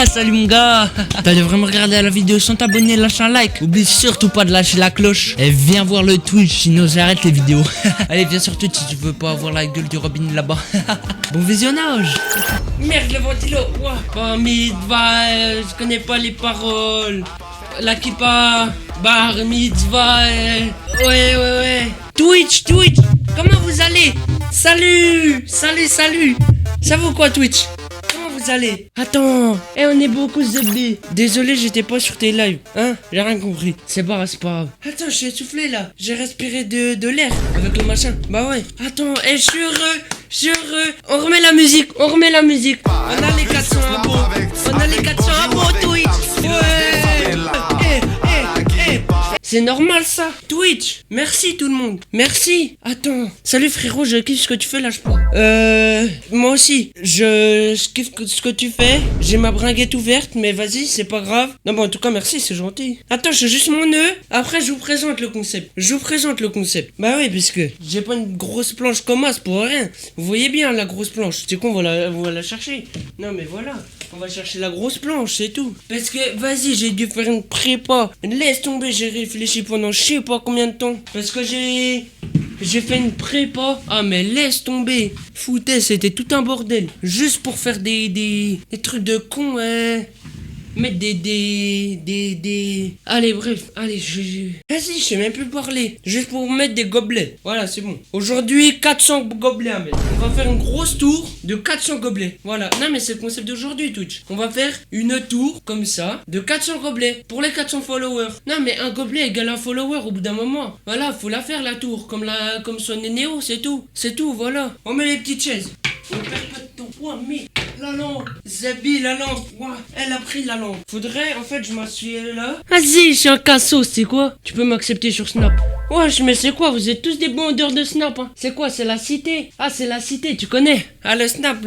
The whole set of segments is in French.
Salut mon gars. T'allais vraiment regarder la vidéo sans t'abonner, lâche un like. Oublie surtout pas de lâcher la cloche. Et viens voir le Twitch, sinon j'arrête les vidéos. Allez, viens sur Twitch si tu veux pas avoir la gueule du Robin là-bas. Bon visionnage. Merde, le ventilo. Bar mitzvah, je connais pas les paroles. La kippa, bar mitzvah. Ouais. Twitch. Comment vous allez? Salut. Ça vaut quoi Twitch? Vous allez? Attends, on est beaucoup zébé. Désolé, j'étais pas sur tes lives. Hein? J'ai rien compris. C'est pas grave. Attends, je suis essoufflé là. J'ai respiré de l'air avec le machin. Bah ouais. Attends, je suis heureux. On remet la musique. On a les 400 abos. Twitch. Ouais. C'est normal ça. Twitch. Merci tout le monde. Merci. Attends. Salut frérot, je kiffe ce que tu fais là, je crois. Moi aussi. Je kiffe ce que tu fais. J'ai ma bringuette ouverte, mais vas-y, c'est pas grave. Non, bon, en tout cas, merci, c'est gentil. Attends, je fais juste mon nœud. Après, je vous présente le concept. Bah oui, puisque j'ai pas une grosse planche comme as pour rien. Vous voyez bien la grosse planche. C'est quoi, on va la chercher. Non, mais voilà. On va chercher la grosse planche, c'est tout. Parce que, vas-y, j'ai dû faire une prépa. Laisse tomber, j'ai réfléchi pendant je sais pas combien de temps. Parce que j'ai fait une prépa. Ah, mais laisse tomber. Foutaise, c'était tout un bordel. Juste pour faire des trucs de con, mettre des... Allez, bref. Allez, vas-y, je sais même plus parler. Juste pour mettre des gobelets. Voilà, c'est bon. Aujourd'hui, 400 gobelets à mettre. On va faire une grosse tour de 400 gobelets. Voilà. Non, mais c'est le concept d'aujourd'hui, Twitch. On va faire une tour, comme ça, de 400 gobelets. Pour les 400 followers. Non, mais un gobelet égale un follower au bout d'un moment. Voilà, faut la faire, la tour. Comme son Néo, c'est tout. C'est tout, voilà. On met les petites chaises. On perd pas de temps. Ouah, mais la lampe. Zabi, la lampe. Ouah, elle a pris la lampe. Faudrait, en fait, je m'assois là. Vas-y, je suis un cassos, c'est quoi? Tu peux m'accepter sur Snap. Wesh, mais c'est quoi? Vous êtes tous des bandeurs de Snap, hein? C'est quoi? C'est la cité? Ah, c'est la cité, tu connais? Ah, le Snap.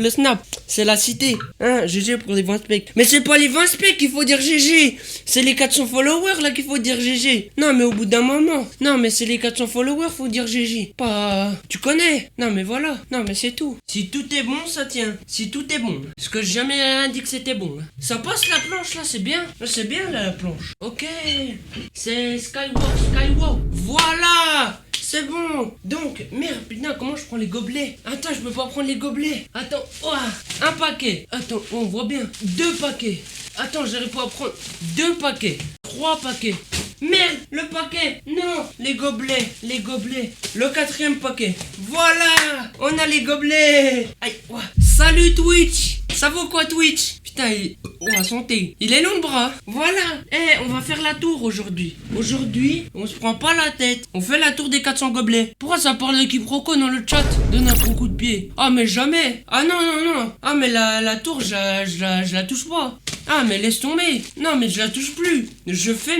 C'est la cité. Hein, GG pour les 20 specs. Mais c'est pas les 20 specs qu'il faut dire GG. C'est les 400 followers, là, qu'il faut dire GG. Non, mais au bout d'un moment. Non, mais c'est les 400 followers, faut dire GG. Pas... Tu connais? Non, mais voilà. Non, mais c'est tout. Si tout est bon, ça tient. Si tout est bon. Parce que j'ai jamais dit que c'était bon. Ça passe la planche, là, c'est bien. C'est bien, là, la planche. Ok. C'est Skywalk. Voilà. C'est bon. Donc, merde, putain, comment je prends les gobelets? Attends, je peux pas prendre les gobelets. Attends, un paquet. Attends, on voit bien. 2 paquets. Attends, j'arrive pas à prendre 2 paquets. 3 paquets. Merde, le paquet. Non, les gobelets. Le 4e paquet. Voilà, on a les gobelets. Aïe, Salut Twitch. Ça vaut quoi Twitch? Putain, santé. Il est long le bras. Voilà. On va faire la tour aujourd'hui. Aujourd'hui, on se prend pas la tête. On fait la tour des 400 gobelets. Pourquoi ça parle de quiproquo dans le chat? Donne un gros coup de pied. Ah, mais jamais. Ah, non. Ah, mais la tour, je la touche pas. Ah, mais laisse tomber. Non, mais je la touche plus. Je fais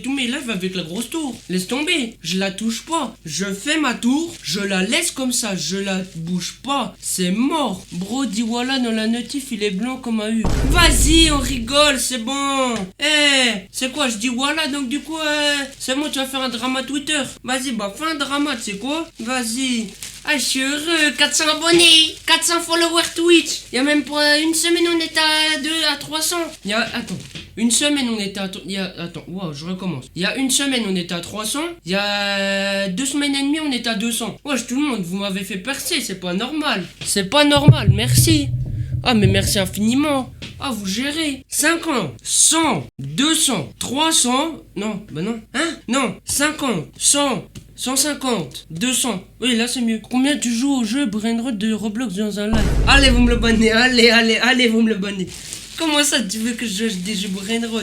tous mes lives avec la grosse tour. Laisse tomber. Je la touche pas. Je fais ma tour. Je la laisse comme ça. Je la bouge pas. C'est mort. Bro, dis voilà dans la notif, il est blanc comme un U. Vas-y, on rigole, c'est bon. C'est quoi? Je dis voilà, donc du coup, c'est bon, tu vas faire un drama Twitter. Vas-y, bah, fais un drama, tu sais quoi? Vas-y. Ah, je suis heureux, 400 abonnés, 400 followers Twitch. Il y a même pas une semaine, on était à 300. Attends, une semaine, on était je recommence. Il y a une semaine, on était à 300. Il y a 2 semaines et demie, on était à 200. Wesh, tout le monde, vous m'avez fait percer, c'est pas normal. Merci. Ah, mais merci infiniment. Ah, vous gérez. 50, 100, 200, 300. Non, bah non. Hein? Non, 50, 100. 150, 200. Oui, là c'est mieux. Combien tu joues au jeu Brainrot de Roblox dans un live? Allez, vous me le bannez. Allez, vous me le bannez. Comment ça, tu veux que je joue des jeux Brainrot?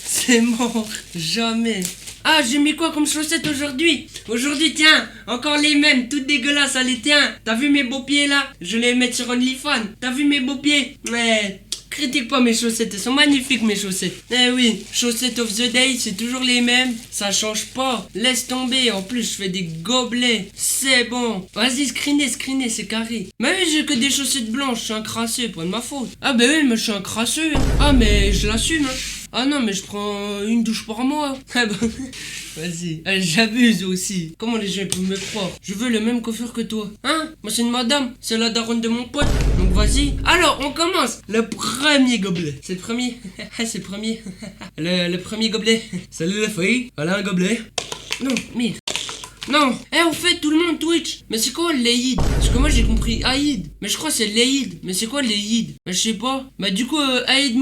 C'est mort. Jamais. Ah, j'ai mis quoi comme chaussettes aujourd'hui? Aujourd'hui, tiens, encore les mêmes, toutes dégueulasses. Allez, tiens, t'as vu mes beaux pieds là? Je les mettre sur OnlyFans. T'as vu mes beaux pieds? Ouais. Critique pas mes chaussettes, elles sont magnifiques mes chaussettes. Eh oui, chaussettes of the day, c'est toujours les mêmes, ça change pas. Laisse tomber, en plus je fais des gobelets, c'est bon. Vas-y, screenez, c'est carré. Mais oui, j'ai que des chaussettes blanches, je suis un crasseux, pas de ma faute. Ah bah oui, mais je suis un crasseux. Ah mais je l'assume. Ah non, mais je prends une douche par mois. Ah bah, vas-y. J'abuse aussi. Comment les gens peuvent me croire? Je veux le même coiffure que toi. Hein? Moi c'est une madame, c'est la daronne de mon pote. Donc vas-y. Alors, on commence. Le premier gobelet. C'est le premier. C'est le premier. Le premier gobelet. Salut les filles. Voilà un gobelet. Non, merde. Non, au fait, tout le monde Twitch. Mais c'est quoi l'Aïd? Parce que moi j'ai compris Aïd. Mais je crois que c'est l'Aïd. Mais c'est quoi l'Aïd? Mais je sais pas. Bah du coup, Aïd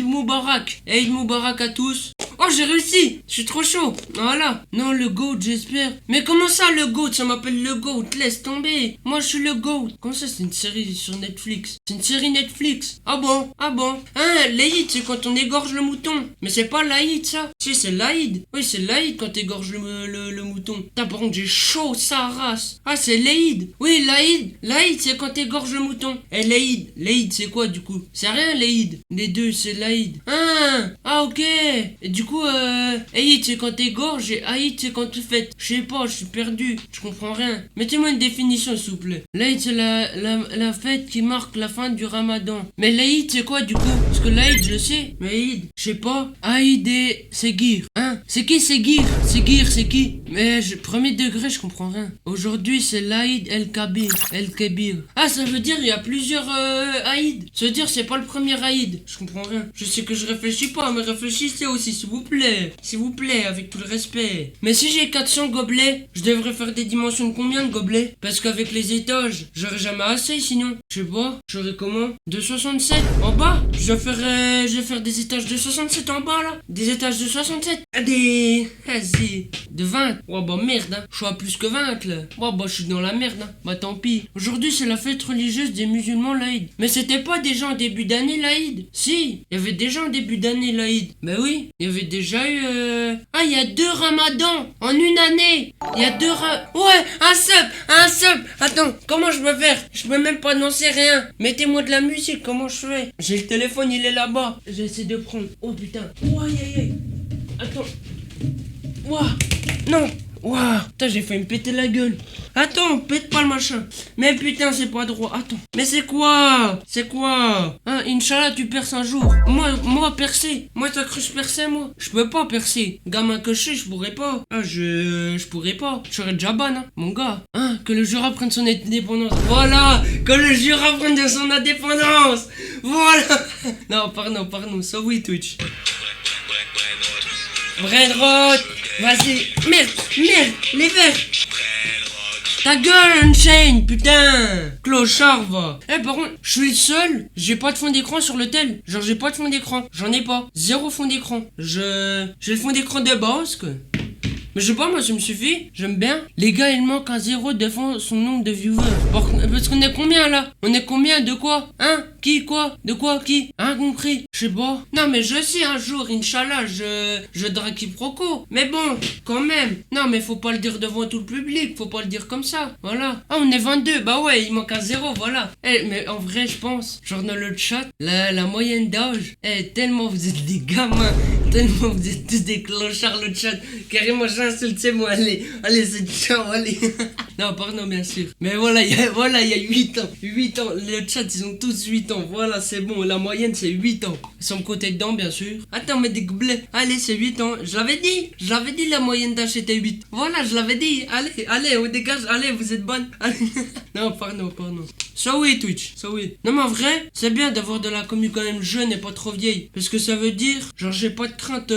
Moubarak. Aïd Moubarak à tous. Oh, j'ai réussi. Je suis trop chaud. Voilà. Non, le GOAT, j'espère. Mais comment ça, le GOAT? Ça m'appelle le GOAT. Laisse tomber. Moi, je suis le GOAT. Comment ça, c'est une série sur Netflix? C'est une série Netflix. Ah bon? Ah bon? Hein, l'Aïd, c'est quand on égorge le mouton. Mais c'est pas l'Aïd, ça. Si, c'est l'Aïd. Oui, c'est l'Aïd quand t'égorges le mouton. Par contre, j'ai chaud, sa race. Ah, c'est l'Aïd. Oui, l'Aïd. L'Aïd, c'est quand t'égorges le mouton. Et l'Aïd. L'Aïd, c'est quoi, du coup? C'est rien, l'Aïd. Les deux, c'est l'Aïd. Ah, ok. Et du coup, Aïd, c'est quand t'égorges. Et Aïd, c'est quand tu fêtes. Je sais pas, je suis perdu. Je comprends rien. Mettez-moi une définition, s'il vous plaît. L'Aïd, c'est la fête qui marque la fin du ramadan. Mais l'Aïd, c'est quoi, du coup? Parce que l'Aïd, je sais. Mais Aïd, je sais pas. Aïd et Ségir. Hein? C'est qui Ségir? Ségir, c'est qui? Mais premier degré, je comprends rien. Aujourd'hui, c'est l'Aïd El-Kabir. El-Kabir. Ah, ça veut dire il y a plusieurs Aïd. Ça veut dire c'est pas le premier Aïd. Je comprends rien. Je sais que je réfléchis pas, mais réfléchissez aussi, s'il vous plaît. S'il vous plaît, avec tout le respect. Mais si j'ai 400 gobelets, je devrais faire des dimensions de combien de gobelets? Parce qu'avec les étages, j'aurais jamais assez sinon. Je sais pas, j'aurais comment? De 67 en bas? Je vais faire des étages de 67 en bas là. Des étages de 67. Vas-y. De 20. Oh bah merde, hein. Je suis à plus que 20 là. Oh bah je suis dans la merde, hein. Bah tant pis. Aujourd'hui c'est la fête religieuse des musulmans l'Aïd. Mais c'était pas déjà en début d'année l'Aïd? Si, il y avait déjà en début d'année l'Aïd. Bah oui, il y avait déjà eu Ah, il y a 2 ramadans en une année. Il y a 2 Ouais, un sub. Attends, comment je peux faire? Je peux même pas annoncer rien. Mettez-moi de la musique, comment je fais? J'ai le téléphone, il est là-bas. J'essaie de prendre. Oh putain. Oh aïe aïe aïe. Attends. Ouah. Non. Waouh, putain, j'ai failli me péter la gueule. Attends, pète pas le machin. Mais putain, c'est pas droit. Attends. Mais c'est quoi? C'est quoi? Hein, Inch'Allah, tu perces un jour. Moi, percer. Moi, t'as cru que je perçais, moi? Je peux pas percer. Gamin que je suis, je pourrais pas. Ah, je pourrais pas. Je serais déjà ban, hein, mon gars. Hein, que le Jura prenne son indépendance. Voilà, que le Jura prenne son indépendance. Voilà. Non, pardon. So oui, Twitch. Brainrot. Vas-y. Merde, les verres. Ta gueule, Unchained, putain. Clochard, va. Par contre, je suis le seul. J'ai pas de fond d'écran sur le tel. Genre, j'ai pas de fond d'écran. J'en ai pas. 0 fond d'écran. J'ai le fond d'écran de base, quoi. Mais je sais pas, moi ça me suffit, j'aime bien. Les gars, il manque un 0 devant son nombre de viewers. Parce qu'on est combien là? On est combien de quoi? Hein? Qui? Quoi? De quoi? Qui? Hein? Compris? Je sais pas. Non mais je sais un jour, Inch'Allah, je drague quiproquo. Mais bon, quand même. Non mais faut pas le dire devant tout le public, faut pas le dire comme ça. Voilà. Ah, on est 22, bah ouais, il manque un 0, voilà. Mais en vrai, je pense, genre dans le chat, la moyenne d'âge, tellement vous êtes des gamins, tellement vous êtes tous des clochards le chat, carrément insultez-moi, allez, c'est ciao, allez. Non, pardon, bien sûr. Mais voilà, il y a 8 ans. 8 ans, le chat, ils ont tous 8 ans. Voilà, c'est bon, la moyenne, c'est 8 ans. Sans me côté dedans, bien sûr. Attends, mais des gobelets. Allez, c'est 8 ans. Je l'avais dit, la moyenne d'âge était 8. Voilà, je l'avais dit. Allez, on dégage. Allez, vous êtes bonne. Allez. Non, pardon. Ça oui, Twitch, ça oui. Non, mais en vrai, c'est bien d'avoir de la commu quand même jeune et pas trop vieille. Parce que ça veut dire, genre, j'ai pas de crainte,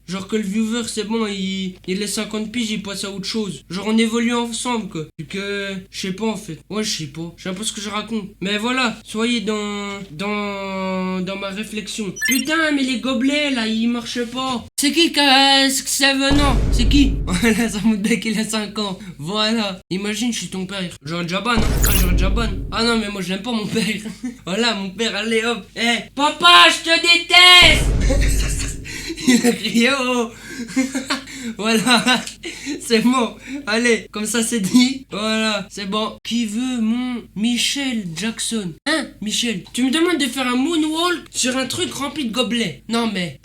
genre que le viewer, c'est bon, il est 50 piges, il passe à autre chose. Genre, on évolue ensemble, quoi. Vu que, je sais pas, en fait. Ouais, je sais pas ce que je raconte. Mais voilà, soyez dans ma réflexion. Putain, mais les gobelets, là, ils marchent pas. C'est qui c'est venant? C'est qui? Voilà, ça me dit qu'il a 5 ans. Voilà. Imagine, je suis ton père. J'aurais déjà ban, hein. J'aurais déjà ban. Ah non, mais moi, je l'aime pas, mon père. Voilà, mon père, allez, hop. Papa, je te déteste. Il a crié, oh. Voilà, c'est bon. Allez, comme ça c'est dit. Voilà, c'est bon. Qui veut mon Michel Jackson? Hein, Michel? Tu me demandes de faire un moonwalk sur un truc rempli de gobelets? Non mais...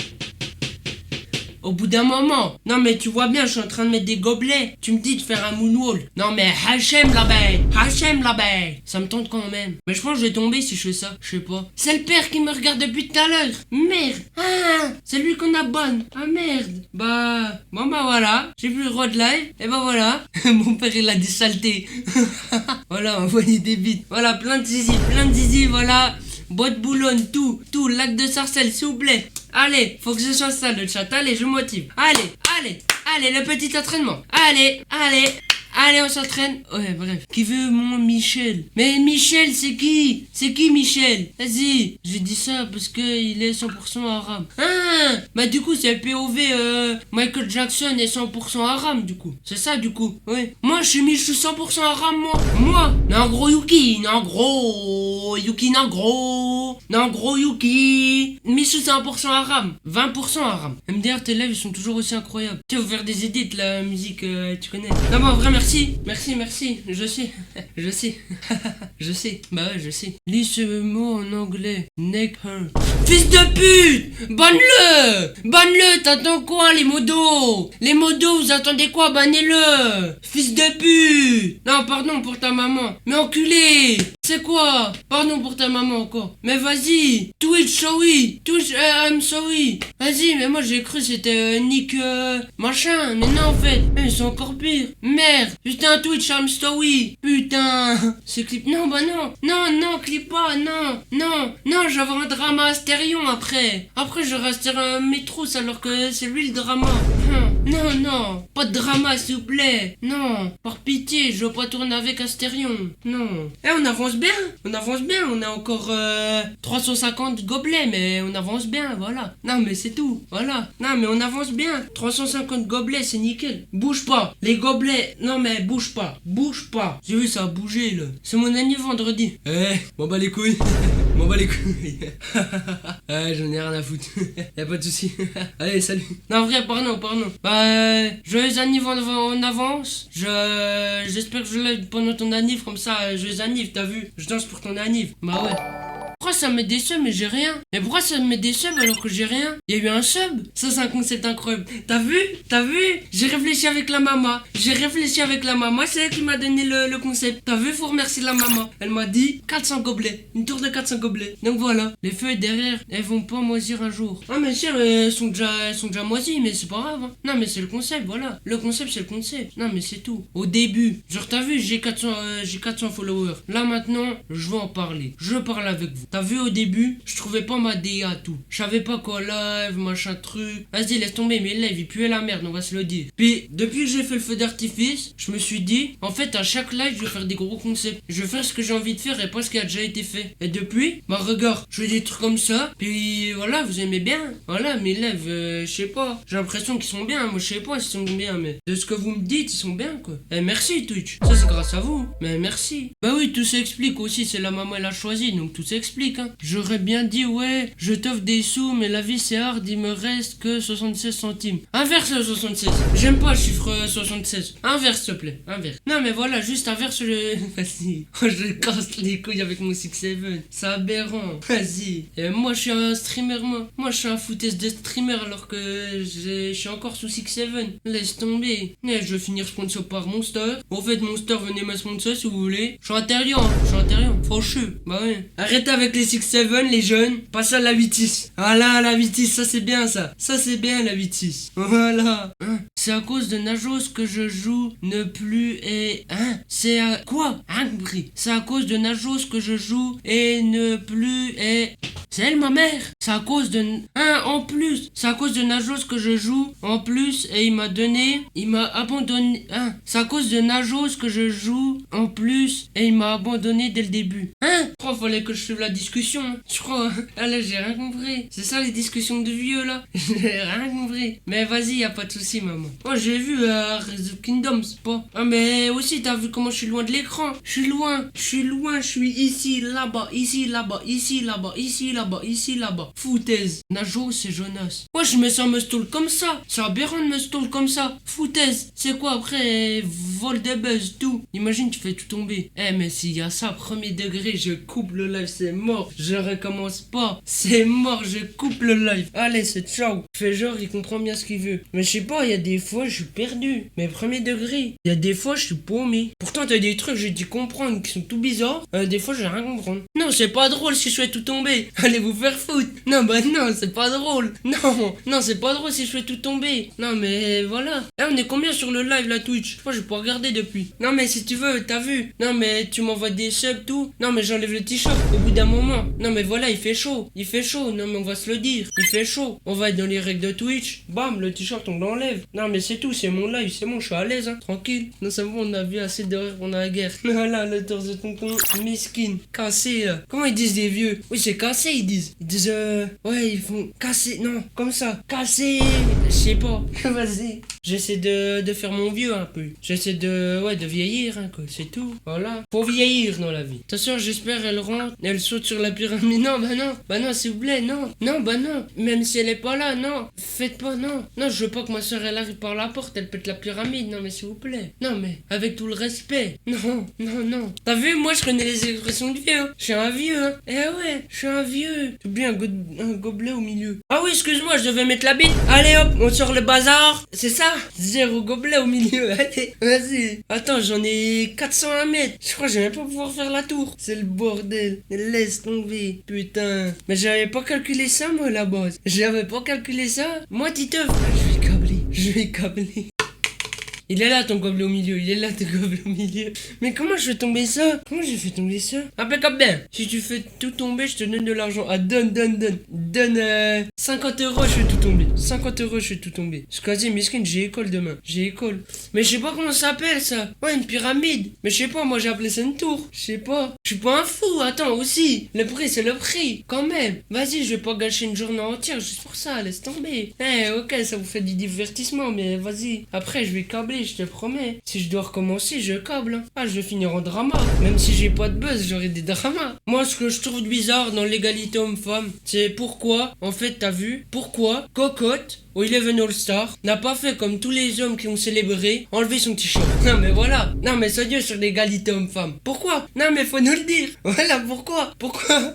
au bout d'un moment. Non mais tu vois bien, je suis en train de mettre des gobelets. Tu me dis de faire un moonwalk. Non mais Hachem la bête. Hachem la bête. Ça me tente quand même. Mais je pense que je vais tomber si je fais ça. Je sais pas. C'est le père qui me regarde depuis tout à l'heure. Merde. Ah, c'est lui qu'on abonne. Ah merde. Bon bah voilà. J'ai plus le droit de live. Et bah voilà. Mon père il a dit saleté. Voilà, envoyez des bites. Voilà, plein de zizi, voilà. Boîte de Boulogne, tout, lac de Sarcelles, s'il vous plaît. Allez, faut que ce soit ça le chat. Allez, je motive. Allez, le petit entraînement. Allez, on s'entraîne. Ouais, bref. Qui veut mon Michel? Mais Michel, c'est qui? C'est qui Michel? Vas-y. J'ai dit ça parce que il est 100% arabe. Ah, bah du coup, c'est POV Michael Jackson est 100% arabe, du coup. C'est ça, du coup. Ouais. Moi, je suis Michou 100% arabe, moi. Non, gros Yuki. Non, gros Yuki. Michou 100% arabe. 20% arabe. MDR, tes lives, ils sont toujours aussi incroyables. Tu vas vous faire des edits, la musique, tu connais. Non, mais en vrai, merci. Je sais. Je sais. Bah ouais, je sais. Lis ce mot en anglais. Neck hurt. Fils de pute! Banne-le! T'attends quoi, les modos? Vous attendez quoi? Bannez-le! Fils de pute! Non, pardon pour ta maman. Mais enculé! C'est quoi? Pardon pour ta maman encore. Mais vas-y! Twitch, sorry! I'm sorry! Vas-y, mais moi j'ai cru c'était Nick machin. Mais non, en fait. Ils sont encore pires. Merde! Putain, Twitch, I'm sorry! Putain! C'est clip. Non, bah non! Non, clip pas! Non, je vais avoir un drama Astérion après! Après, je resterai un métro alors que c'est lui le drama! Non, pas de drama s'il vous plaît! Non, par pitié, je veux pas tourner avec Astérion! Non! On avance bien! On a encore 350 gobelets, mais on avance bien, voilà! Non, mais c'est tout, voilà! Non, mais on avance bien! 350 gobelets, c'est nickel! Bouge pas! Les gobelets! Non, mais bouge pas! J'ai vu, ça a bougé là! C'est mon anniversaire vendredi! M'en bats les couilles! J'en ai rien à foutre. Y'a pas de soucis. Allez, salut. Non, en vrai, pardon. Joyeux anniversaire en avance. J'espère que je l'ai pendant ton anniv, comme ça, joyeux anniv, t'as vu? Je danse pour ton anniv. Bah ouais. Pourquoi ça me met des subs mais j'ai rien? Mais pourquoi ça me met des subs alors que j'ai rien? Il y a eu un sub? Ça c'est un concept incroyable. T'as vu? J'ai réfléchi avec la maman. C'est elle qui m'a donné le concept. T'as vu? Faut remercier la maman. Elle m'a dit 400 gobelets. Une tour de 400 gobelets. Donc voilà. Les feuilles derrière, elles vont pas moisir un jour. Ah mais sûr, elles sont déjà moisies, mais c'est pas grave. Hein. Non mais c'est le concept, voilà. Le concept c'est le concept. Non mais c'est tout. Au début, genre t'as vu, j'ai 400 followers. Là maintenant, je vais en parler. Je parle avec vous. T'as vu au début, je trouvais pas ma DA tout. Je savais pas quoi live, machin truc. Vas-y, laisse tomber, mes lives, ils puaient la merde, on va se le dire. Puis, depuis que j'ai fait le feu d'artifice, je me suis dit, en fait, à chaque live, je vais faire des gros concepts. Je vais faire ce que j'ai envie de faire et pas ce qui a déjà été fait. Et depuis, bah regarde, je fais des trucs comme ça. Puis voilà, vous aimez bien. Voilà, mes lives, je sais pas. J'ai l'impression qu'ils sont bien. Moi, je sais pas s'ils sont bien, mais de ce que vous me dites, ils sont bien, quoi. Et merci, Twitch. Ça, c'est grâce à vous. Mais merci. Bah oui, tout s'explique aussi. C'est la maman, elle a choisi, donc tout s'explique. Hein. J'aurais bien dit ouais, je t'offre des sous mais la vie c'est hard, il me reste que 76 centimes. Inverse le 76. J'aime pas le chiffre 76. Inverse s'il te plaît, inverse. Non mais voilà, juste inverse le... Vas-y. Je casse les couilles avec mon 6-7. C'est aberrant. Vas-y. Et moi je suis un streamer moi je suis un foutaise de streamer alors que je suis encore sous 6-7. Laisse tomber. Et je vais finir sponsor par Monster. En fait Monster venez me sponsor si vous voulez. Je suis intérieur. Franchement. Bah ouais. Arrêtez avec les 6-7 les jeunes. Passe à la 8-6. Voilà la 8-6, ça c'est bien ça. Ça c'est bien la 8-6. Voilà. Hein, c'est à cause de Najos que je joue ne plus et... Hein, c'est à... Quoi? Hein, compris. C'est à cause de Najos que je joue et ne plus et... C'est elle ma mère. C'est à cause de... Hein, en plus. C'est à cause de Najos que je joue en plus et il m'a abandonné. Hein, c'est à cause de Najos que je joue en plus et il m'a abandonné dès le début. Hein? Je crois qu'il fallait que je suive la discussion. Je crois. Ah là, j'ai rien compris. C'est ça les discussions de vieux là? J'ai rien compris. Mais vas-y, y a pas de souci, maman. Moi, j'ai vu Rise of Kingdom, c'est pas. Ah, mais aussi, t'as vu comment je suis loin de l'écran? Je suis loin. Je suis ici, là-bas, ici, là-bas, ici, là-bas, ici, là-bas, ici, là-bas. Foutaise. Nage Jo, c'est Jonas. Ouais, je me sens me stall comme ça. C'est aberrant de me stall comme ça. Foutaise. C'est quoi après? Vol de buzz, tout. Imagine, tu fais tout tomber. Eh, mais s'il y a ça, premier degré, je coupe le live, c'est mort. Je recommence pas. C'est mort, je coupe le live. Allez, c'est ciao. Fait genre, il comprend bien ce qu'il veut. Mais je sais pas, il y a des fois, je suis perdu. Mais premier degré. Il y a des fois, je suis paumé. Pourtant, t'as des trucs, j'ai dû comprendre qui sont tout bizarres. Des fois, j'ai rien comprendre. Non, c'est pas drôle si je fais tout tomber. Allez vous faire foutre. Non, bah non, c'est pas drôle. Non, c'est pas drôle si je fais tout tomber. Non, mais voilà. Eh, on est combien sur le live, la Twitch? Je crois que je peux regarder depuis. Non, mais si tu veux, t'as vu. Non, mais tu m'envoies des subs, tout. Non, mais j'enlève le t-shirt au bout d'un moment. Non, mais voilà, il fait chaud. Il fait chaud. Non, mais on va se le dire. Il fait chaud. On va être dans les règles de Twitch. Bam, le t-shirt, on l'enlève. Non, mais c'est tout. C'est mon live. C'est bon, je suis à l'aise, hein. Tranquille. Non, c'est bon, on a vu assez d'horreur pendant la guerre. Voilà, le torse de tonton. Miskin. Cassé, là. Comment ils disent des vieux? Oui, c'est cassé, ils disent. Ils disent, ouais, ils font casser. Non, comme ça. Casser. Je sais pas. Vas-y. J'essaie de faire mon vieux un peu. J'essaie de vieillir, hein, quoi. C'est tout. Voilà. Faut vieillir dans la vie. Ta soeur, j'espère, elle rentre. Elle saute sur la pyramide. Non, bah non. Bah non, s'il vous plaît, non. Non, bah non. Même si elle est pas là, non. Faites pas, non. Non, je veux pas que ma soeur, elle arrive par la porte. Elle pète la pyramide. Non, mais s'il vous plaît. Non, mais avec tout le respect. Non. T'as vu, moi, je connais les expressions de vieux. Hein. Je suis un vieux, hein. Eh ouais, je suis un vieux. J'ai oublié un gobelet au milieu. Ah oui, excuse-moi, je devais mettre la bite. Allez hop, on sort le bazar. C'est ça? Zéro gobelet au milieu. Allez, vas-y. Attends, j'en ai 400 à mettre. Je crois que je vais même pas pouvoir faire la tour. C'est le bordel. Laisse tomber. Putain. Mais j'avais pas calculé ça, moi, à la base. J'avais pas calculé ça. Moi, Titeuf. Je vais câbler. Il est là ton gobelet au milieu, il est là ton gobelet au milieu. Mais comment je fais tomber ça? Comment j'ai fait tomber ça? Impeccable bien. Si tu fais tout tomber, je te donne de l'argent. Ah, donne. Donne 50 euros, je fais tout tomber. 50 euros, je fais tout tomber. C'est quasi miskin, j'ai école demain. J'ai école. Mais je sais pas comment ça s'appelle ça. Ouais, une pyramide. Mais je sais pas, moi j'ai appelé ça une tour. Je sais pas. Je suis pas un fou, attends aussi. Le prix, c'est le prix. Quand même. Vas-y, je vais pas gâcher une journée entière juste pour ça, laisse tomber. Ok, ça vous fait du divertissement, mais vas-y. Après, je vais câbler. Je te promets. Si je dois recommencer, je câble. Hein. Ah, je vais finir en drama. Même si j'ai pas de buzz, j'aurai des dramas. Moi, ce que je trouve bizarre dans l'égalité homme-femme, c'est pourquoi, en fait, t'as vu, pourquoi Cocotte, au Eleven All-Star, n'a pas fait comme tous les hommes qui ont célébré, enlever son t-shirt. Non, mais voilà. Non, mais sérieux sur l'égalité homme-femme. Pourquoi? Non, mais faut nous le dire. Voilà, pourquoi?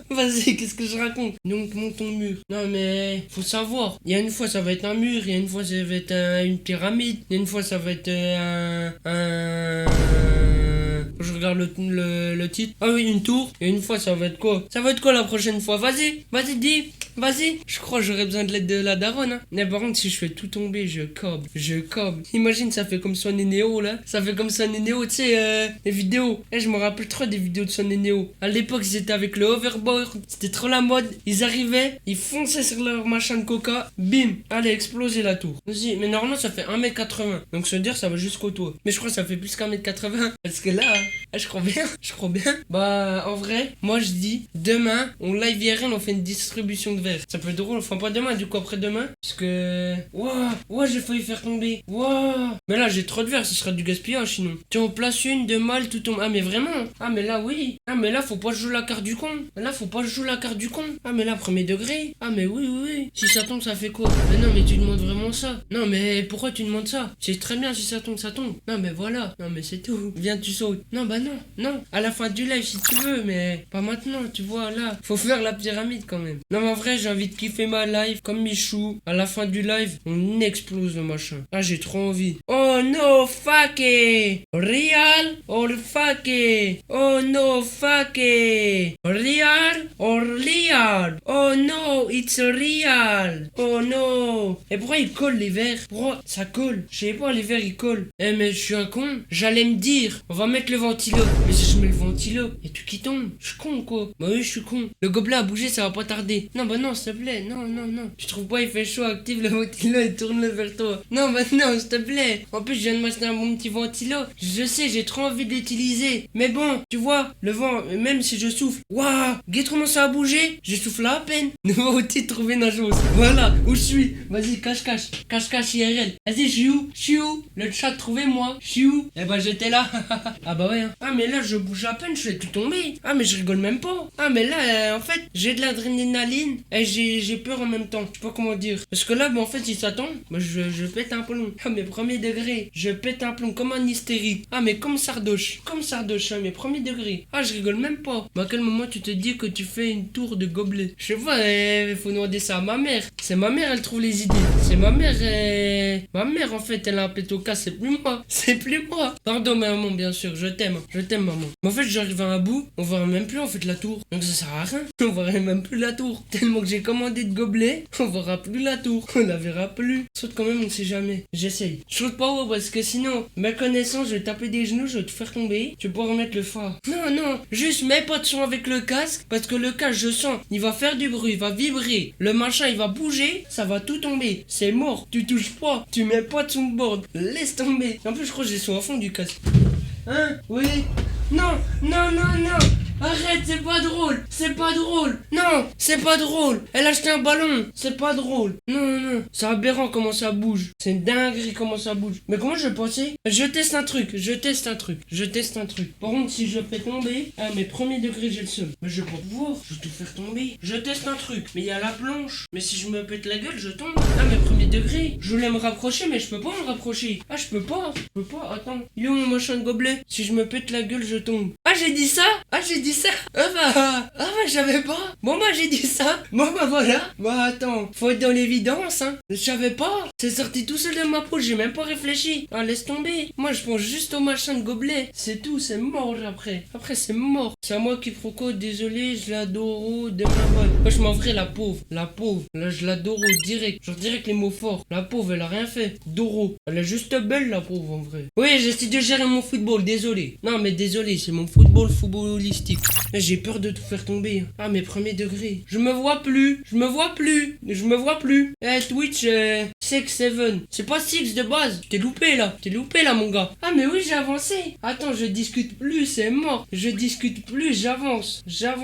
Vas-y, qu'est-ce que je raconte? Donc, monte ton mur. Non, mais faut savoir. Il y a une fois, ça va être un mur. Il y a une fois, ça va être une pyramide. Il y a une fois, ça va être je regarde le titre. Ah oui, une tour. Et une fois, ça va être quoi? Ça va être quoi la prochaine fois? Vas-y, dis. Vas-y. Je crois que j'aurais besoin de l'aide de la daronne. Hein. Mais par contre, si je fais tout tomber, je câble. Imagine, ça fait comme Swan et Neo, là. Ça fait comme Swan et Neo, tu sais, les vidéos. Je me rappelle trop des vidéos de Swan et Neo. À l'époque, ils étaient avec le hoverboard. C'était trop la mode. Ils arrivaient, ils fonçaient sur leur machin de coca. Bim. Allez, exploser la tour. Vas-y, mais normalement, ça fait 1m80. Donc, se dire, ça va jusqu'au toit. Mais je crois que ça fait plus qu'1m80. Parce que là, je crois bien. Bah, en vrai, moi, je dis, demain, on live IRL, on fait une distribution de verres. Ça peut être drôle, enfin pas demain, du coup après-demain. Parce que... Ouah, j'ai failli faire tomber. Ouah. Mais là, j'ai trop de verres, ce sera du gaspillage sinon. Tu en places une, de mal, tout tombe. Ah, mais vraiment? Ah, mais là, oui. Ah, mais là, faut pas jouer la carte du con. Ah, mais là, premier degré. Ah, mais oui. Si ça tombe, ça fait quoi? Mais non, mais tu demandes vraiment ça. Non, mais pourquoi tu demandes ça? C'est très bien, si ça tombe, ça tombe. Non, mais voilà. Non, mais c'est tout. Viens, tu sautes. Non, bah non. À la fin du live, si tu veux, mais pas maintenant, tu vois, là. Faut faire la pyramide quand même. Non, mais en vrai, j'ai envie de kiffer ma live comme Michou. À la fin du live, on explose le machin. Ah, j'ai trop envie. Oh no, fuck it. Real or fuck it. Oh no, fuck it. Real or real. Oh no, it's real. Oh no. Et pourquoi ils collent les verres? Pourquoi ça colle? Je sais pas, les verres ils collent. Eh, mais je suis un con. J'allais me dire, on va mettre le ventilo. Mais si je mets le ventilo, et tout qui tombe. Je suis con quoi? Bah oui, je suis con. Le gobelet a bougé, ça va pas tarder. Non, bah non, s'il te plaît. Non. Tu trouves pas, il fait chaud, active le ventilo et tourne-le vers toi. Non, bah non, s'il te plaît. En plus, je viens de m'acheter un bon petit ventilo. Je sais, j'ai trop envie de l'utiliser. Mais bon, tu vois, le vent, même si je souffle. Waouh, comment ça a bougé? Je souffle à peine. Nouveau titre, trouvé nageuse. Voilà, où je suis. Vas-y, cache IRL. Vas-y, je suis où? Le chat, trouvez-moi. Je suis où? Eh bah, j'étais là. Ah bah ouais. Hein. Ah, mais là, je bouge à peine, je fais tout tomber. Ah, mais je rigole même pas. Ah, mais là, en fait, j'ai de l'adrénaline et j'ai peur en même temps. Je sais pas comment dire. Parce que là, en fait, si ça tombe, je pète un plomb. Ah, mes premiers degrés, je pète un plomb comme un hystérique. Ah, mais comme Sardoche, mes premiers degrés. Ah, je rigole même pas. Mais à quel moment tu te dis que tu fais une tour de gobelet? Je sais pas, faut demander ça à ma mère. C'est ma mère, elle trouve les idées. C'est ma mère, ma mère, en fait, elle a un pétoca, c'est plus moi. C'est plus moi. Pardon, maman, bien sûr, je t'aime, maman. Mais en fait, j'arrive à un bout, on verra même plus, en fait, la tour. Donc ça sert à rien. On verra même plus la tour. Tellement que j'ai commandé de gobelets, on verra plus la tour. On la verra plus. Saute quand même, on sait jamais. J'essaye. Je saute pas haut parce que sinon, ma connaissance, je vais taper des genoux, je vais te faire tomber. Tu peux remettre le phare. Non, juste mets pas de son avec le casque parce que le casque, je sens, il va faire du bruit, il va vibrer. Le machin, il va bouger, ça va tout tomber. C'est mort. Tu touches pas. Tu mets pas de son board. Laisse tomber. En plus, je crois que j'ai son à fond du casque. Hein? Oui? Non. Arrête, c'est pas drôle. Non, c'est pas drôle. Elle a acheté un ballon. C'est pas drôle. Non. C'est aberrant comment ça bouge. C'est une dinguerie comment ça bouge. Mais comment je vais passer? Je teste un truc. Par contre, si je fais tomber, à mes premiers degrés, j'ai le seum. Mais je vais pas pouvoir. Je vais tout faire tomber. Je teste un truc. Mais il y a la planche. Mais si je me pète la gueule, je tombe. Ah, mes premiers degrés. Je voulais me rapprocher, mais je peux pas me rapprocher. Ah, je peux pas. Attends. Yo, mon machin de gobelet. Si je me pète la gueule, je tombe. Ah, j'ai dit ça. Ah bah, j'avais pas. Bon, bah, j'ai dit ça. Bon, bah, voilà. Bah, attends. Faut être dans l'évidence, hein. Je savais pas. C'est sorti tout seul de ma peau. J'ai même pas réfléchi. Ah, laisse tomber. Moi, je pense juste au machin de gobelet. C'est tout. C'est mort après. Après, c'est mort. C'est à moi qui proco. Désolé, je l'adore. Demain, ouais. Moi, je m'en ferai la pauvre. Là, je l'adore direct. Genre, direct les mots forts. La pauvre, elle a rien fait. Doro. Elle est juste belle, la pauvre, en vrai. Oui, j'essaie de gérer mon football. Désolé. Non, mais désolé. C'est mon footballistique. J'ai peur de tout faire tomber. Ah, mes premiers degrés. Je me vois plus. Twitch, 6-7. C'est pas 6 de base. T'es loupé là, mon gars. Ah, mais oui, j'ai avancé. Attends, je discute plus, c'est mort. Je discute plus, j'avance,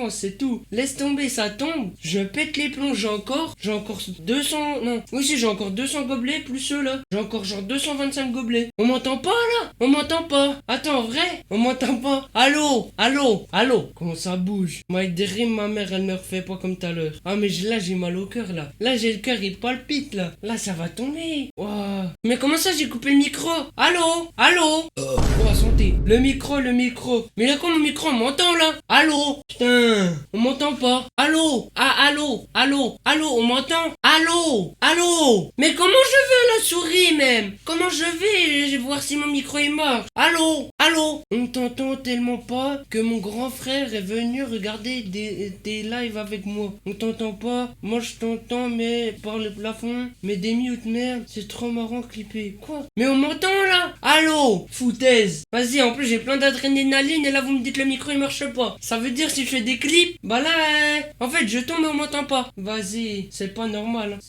c'est tout. Laisse tomber, ça tombe. Je pète les plombs, j'ai encore 200, non. Oui, si, j'ai encore 200 gobelets, plus ceux là. J'ai encore genre 225 gobelets. On m'entend pas là? On m'entend pas. Attends, en vrai? On m'entend pas. Allô? Comment ça bouge? Moi, avec des rimes, ma mère, elle me refait pas comme tout à l'heure. Ah, mais là, j'ai mal au cœur là. Là, j'ai le cœur, il palpite là. Là, ça va tomber. Waouh. Mais comment ça, j'ai coupé le micro? Allô? Oh, santé. Le micro. Mais là, comment mon micro, on m'entend là? Allô? Putain, on m'entend pas. Allô? Ah, allô? On m'entend? Allô? Mais comment je vais à la souris même? Comment je vais voir si mon micro il marche? Allô? On t'entend tellement pas que mon grand frère est venu regarder des lives avec moi. On t'entend pas? Moi je t'entends mais par le plafond. Mais des mutes merde, c'est trop marrant clipper. Quoi? Mais on m'entend là? Allô? Foutaise. Vas-y, en plus j'ai plein d'adrénaline et là vous me dites le micro il marche pas. Ça veut dire si je fais des clips, bah là, en fait je tombe mais on m'entend pas. Vas-y, c'est pas normal.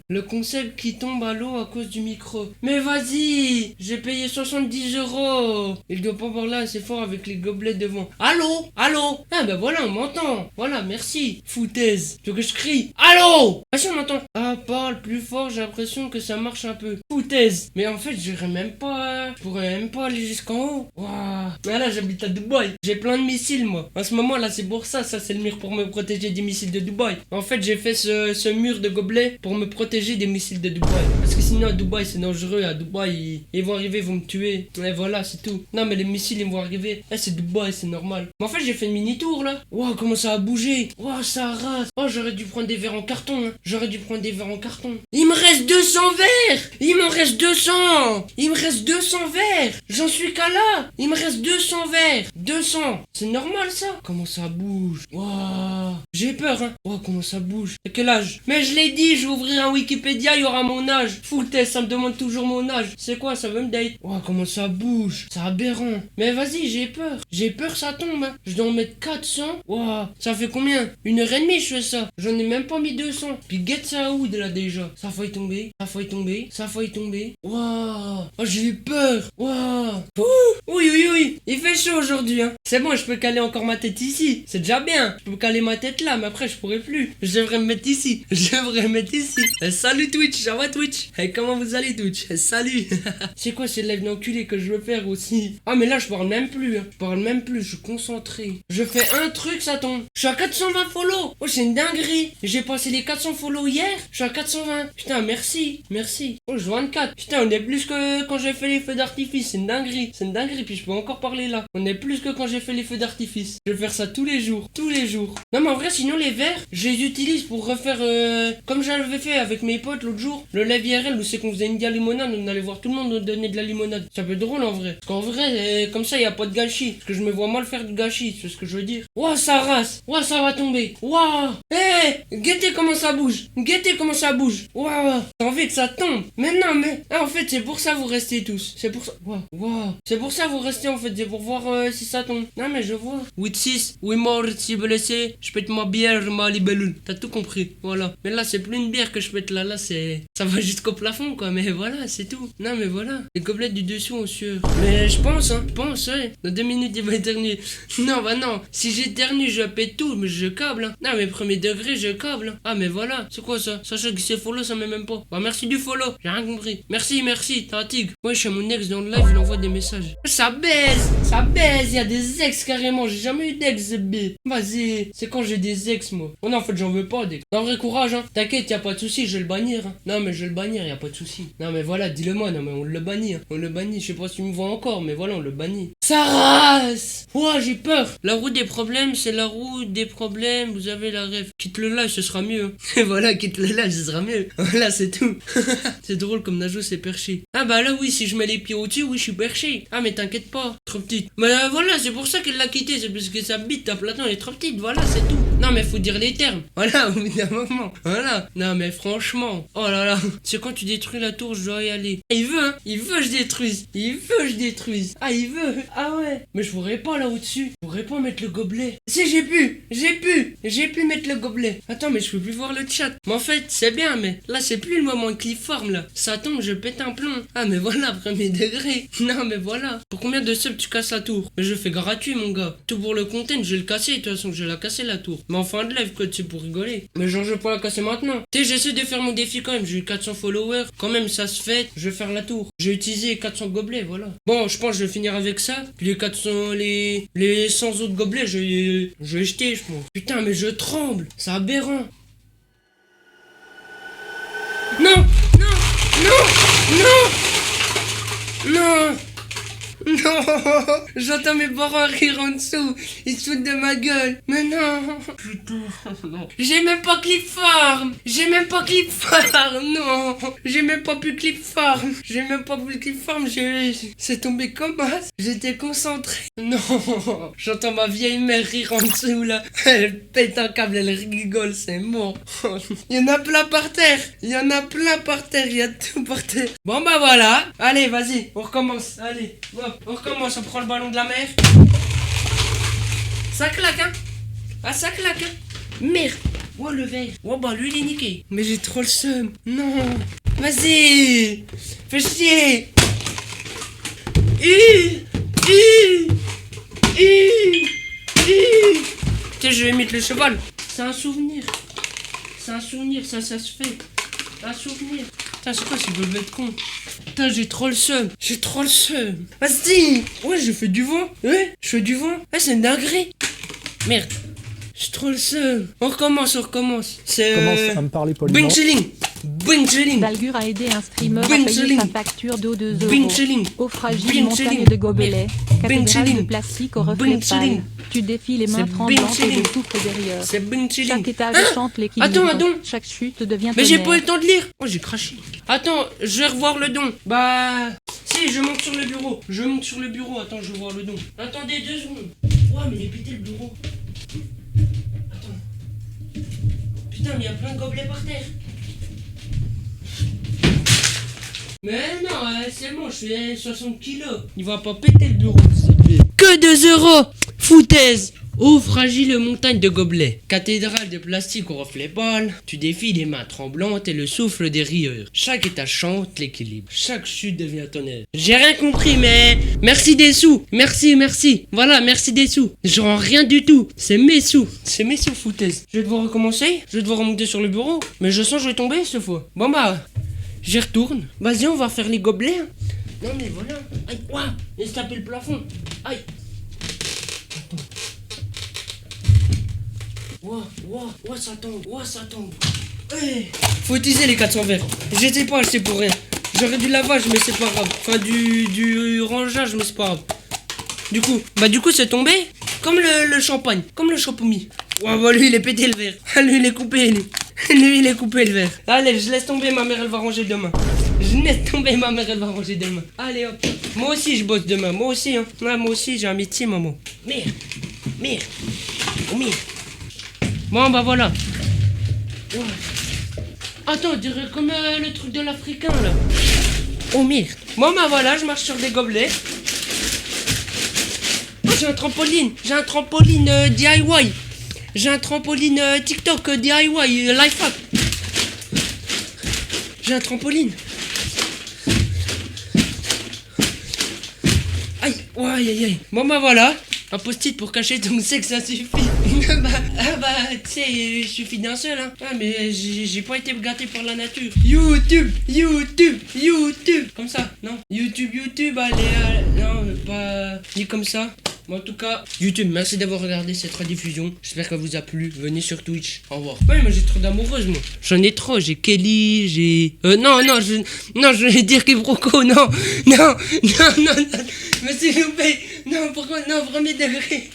Le concept qui tombe à l'eau à cause du micro. Mais vas-y, j'ai payé 70 €. Il doit pas voir là assez fort avec les gobelets devant. Allô? Ah bah voilà, on m'entend. Voilà, merci. Foutaise. Tu veux que je crie? Allô? Ah si, on m'entend. Ah, parle plus fort, j'ai l'impression que ça marche un peu. Foutaise. Mais en fait, j'irais même pas. Je pourrais même pas aller jusqu'en haut. Waouh. Mais là, j'habite à Dubaï. J'ai plein de missiles, moi. En ce moment, là, c'est pour ça. Ça, c'est le mur pour me protéger des missiles de Dubaï. En fait, j'ai fait ce mur de gobelets pour me protéger des missiles de Dubaï. Parce que sinon, à Dubaï, c'est dangereux. À Dubaï, ils vont arriver, ils vont me tuer. Et voilà, c'est tout. Non, mais les missiles, ils vont arriver. C'est Dubaï, c'est normal. Mais en fait, j'ai fait une mini-tour, là. Waouh, comment ça a bougé. Waouh, ça rase. Oh, j'aurais dû prendre des verres en carton, hein. Il me reste 200 verres. Il me reste 200 verres. J'en suis qu'à là. Il me reste 200 verres. 200. C'est normal, ça. Comment ça bouge. Waouh. J'ai peur, hein. Waouh, comment ça bouge. À quel âge? Mais je l'ai dit, je vais ouvrir un Wikipédia, il y aura mon âge. Foutaise, ça me demande toujours mon âge. C'est quoi, ça veut me date? Waouh, comment ça bouge. C'est aberrant. Mais vas-y, j'ai peur, ça tombe, hein. Je dois en mettre 400. Waouh, ça fait combien? 1h30 je fais ça. J'en ai même pas mis 200. Puis get ça où de là déjà. Ça fait failli tomber. Ça a failli tomber. Ça a failli tomber. Waouh. Oh, j'ai eu peur. Waouh. Oui, oui, oui. Il fait chaud aujourd'hui, hein. C'est bon, je peux caler encore ma tête ici. C'est déjà bien. Je peux caler ma tête là, mais après, je pourrais plus. Je devrais me mettre ici. Je devrais me mettre ici. Salut Twitch. Ça va Twitch? Comment vous allez Twitch? Salut. C'est quoi ces lives d'enculé que je veux faire aussi? Ah, mais là, je parle même plus. Hein. Je parle même plus. Je suis concentré. Je fais un truc, ça tombe. Je suis à 420 follow. Oh, c'est une dinguerie. J'ai passé les 400 follow hier. Je suis à 420. Putain, merci. Merci. Oh, je 24. Putain, on est plus que quand j'ai fait les feux d'artifice. C'est une dinguerie. C'est une dinguerie. Puis je peux encore parler là. On est plus que quand j'ai fait les feux d'artifice. Je vais faire ça tous les jours. Tous les jours. Non, mais en vrai, sinon, les verres, je les utilise pour refaire comme j'avais fait avec mes potes l'autre jour. Le live IRL où c'est qu'on faisait une limonade. On allait voir tout le monde nous donner de la limonade. Ça peut être drôle en vrai. Parce qu'en vrai, comme ça, il n'y a pas de gâchis. Parce que je me vois mal faire du gâchis. C'est ce que je veux dire. Ouah, ça rase. Ouah, ça va tomber. Ouah. Guettez comment ça bouge. Guettez comment ça bouge. Ouah. J'ai envie que ça tombe. Mais non, mais. Ah, en fait, c'est pour ça vous restez tous. C'est pour ça. Ouah. Ouah. C'est pour ça vous restez en fait. C'est pour voir si ça tombe. Non, mais je vois. 8-6. Oui, mort, si blessé. Je pète ma bière, ma libellule. T'as tout compris. Voilà. Mais là, c'est plus une bière que je pète là. Là, c'est. Ça va jusqu'au plafond, quoi. Mais voilà, c'est tout. Non, mais voilà. Les gobelets du dessous ont sueur. Mais je pense, hein. Je pense, ouais. Dans 2 minutes, il va éternuer. Non, bah non. Si j'éternue, je pète tout. Mais je câble, hein. Non, mais premier degré, je câble. Hein. Ah, mais voilà. C'est quoi ça? Sachez que c'est follow, ça met même pas. Bah, merci du follow. J'ai rien compris. Merci, merci. T'as un tigre. Ouais, chez mon ex dans le live, il envoie des messages. Ça baise. Ça baise. Il y a des ex carrément. J'ai jamais eu d'ex, B. Vas-y. C'est quand j'ai des ex, moi. Oh non, en fait, j'en veux pas d'ex. Non, vrai courage, hein. T'inquiète, y a pas de souci. Je vais le bannir. Hein. Non, mais je vais le bannir. Y a pas de souci. Non, mais voilà, dis-le moi. Non, mais on le bannit. Hein. On le bannit. Je sais pas si tu me vois encore, mais voilà, on le bannit. Ça rase. Ouah, j'ai peur. La roue des problèmes, c'est la roue des problèmes. Vous avez la rêve. Quitte le live, ce sera mieux. Et voilà, quitte le live, ce sera mieux. Voilà, c'est tout. C'est drôle comme Najo s'est perché. Ah bah là, oui, si je mets les pieds au-dessus, oui, je suis perché. Ah, mais t'inquiète pas. Trop petite. Mais voilà, c'est pour ça qu'elle l'a quitté. C'est parce que sa bite, ta platon, elle est trop petite. Voilà, c'est tout. Non, mais faut dire les termes. Voilà, au bout d'un moment. Voilà. Non, mais franchement. Oh là là. C'est quand tu détruis la tour, je dois y aller. Il veut, hein. Il veut que je détruise. Il veut que je détruise. Ah, il veut. Ah ouais. Mais je pourrais pas là au-dessus. Je pourrais pas mettre le gobelet. Si, j'ai pu mettre le gobelet. Attends, mais je peux plus voir le chat. Mais en fait, c'est bien, mais là, c'est plus le moment clipforme là. Ça tombe, je pète un plomb. Ah, mais voilà, premier degré. Non, mais voilà. Pour combien de subs tu casses la tour? Mais je fais gratuit, mon gars. Tout pour le content, je vais le casser. De toute façon, je vais la casser la tour. Mais en fin de live, quoi, c'est pour rigoler. Mais genre, je vais pas la casser maintenant. Tu sais, j'essaie de faire mon défi quand même. J'ai eu 400 followers. Quand même, ça se fait. Je vais faire la tour. J'ai utilisé 400 gobelets, voilà. Bon, je pense que je vais finir avec ça. Puis les 400, les 100 autres gobelets, je vais jeter, je pense. Putain, mais je tremble. C'est aberrant. Non, non, non, non, non. Non, j'entends mes parents rire en dessous. Ils se foutent de ma gueule. Mais non. Putain, non. J'ai même pas clip farm. Non. J'ai même pas pu clip farm. C'est tombé comme as. J'étais concentré. Non. J'entends ma vieille mère rire en dessous là. Elle pète un câble, elle rigole, c'est mort. Il y en a plein par terre. Il y a tout par terre. Bon bah voilà. Allez, vas-y, on recommence. Allez. Bon. On recommence, on prend le ballon de la mer. Ça claque, hein. Ah, ça claque, hein. Merde. Oh, le verre. Oh, bah, lui, il est niqué. Mais j'ai trop le seum. Non. Vas-y. Fais chier. Tiens, je vais mettre le cheval. C'est un souvenir, ça se fait. Un souvenir. Putain, c'est quoi ces gobelets de con? Putain, j'ai trop le seum. Vas-y. Ouais, je fais du vent. Ouais, je fais du vent. Ah, c'est une dinguerie. Merde. J'ai trop le seum. On recommence. C'est Commence à me parler poliment. Benjeling. Dalgur a aidé un streamer à payer sa facture d'eau de 2 Benjeling. Aux fragiles montagnes de gobelets. Cathédrale de plastique au reflet pâle. Tu défies les mains tremblantes et le souffle derrière. C'est Benjeling. Chaque étage chante l'équilibre. Attends. Chaque chute devient Mais j'ai tonnerre. pas eu le temps de lire. Oh, j'ai craché. Attends, je vais revoir le don. Bah... Si, je monte sur le bureau. Attends, je vais voir le don. Attendez 2 secondes. Ouais, mais il est pété le bureau. Attends. Putain, mais il y a plein de gobelets par terre. Mais non, c'est bon, je fais 60 kilos. Il va pas péter le bureau. Que 2 euros. Foutaise. Ô fragile montagne de gobelets, cathédrale de plastique au reflet pâle, tu défies les mains tremblantes et le souffle des rieurs. Chaque étage chante l'équilibre, chaque chute devient tonnerre. J'ai rien compris, mais merci des sous, merci. Voilà, merci des sous. Je rends rien du tout, c'est mes sous foutaises. Je vais devoir recommencer, je vais devoir remonter sur le bureau, mais je sens que je vais tomber cette fois. Bon bah, j'y retourne. Vas-y, on va faire les gobelets. Non mais voilà. Aïe, ouah, il se taper le plafond. Aïe. Ouah, ça tombe. Hey. Faut utiliser les 400 verres. J'étais pas acheté pour rien. J'aurais du lavage, mais c'est pas grave. Enfin, du rangeage, mais c'est pas grave. Du coup, c'est tombé comme le champagne, comme le champomis. Ouah, bah lui, il est pété le verre. Lui, il est coupé, lui. Lui, il est coupé le verre. Allez, je laisse tomber, ma mère, elle va ranger demain. Allez, hop. Moi aussi, je bosse demain. Moi aussi, hein. Ouais, moi aussi, j'ai un métier, maman. Merde. Bon, bah voilà. Ouais. Attends, on dirait comme le truc de l'Africain, là. Oh, merde. Bon, bah voilà, je marche sur des gobelets. Oh, j'ai un trampoline DIY. J'ai un trampoline TikTok DIY, life hack. J'ai un trampoline. Aïe. Bon bah voilà, un post-it pour cacher ton sexe, ça suffit. Tu sais, il suffit d'un seul, hein. Ah, mais j'ai pas été gâté par la nature. YouTube. Comme ça, non. YouTube, allez, non, pas dit comme ça. Bon, en tout cas, YouTube, merci d'avoir regardé cette rediffusion. J'espère qu'elle vous a plu. Venez sur Twitch. Au revoir. Ouais, mais j'ai trop d'amoureuses, moi. J'en ai trop. J'ai Kelly, j'ai... Non, je vais dire Quiproquo, non. Mais s'il vous plaît. Non, pourquoi? Non, premier degré.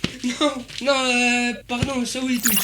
Non, pardon, ça oui, Twitch.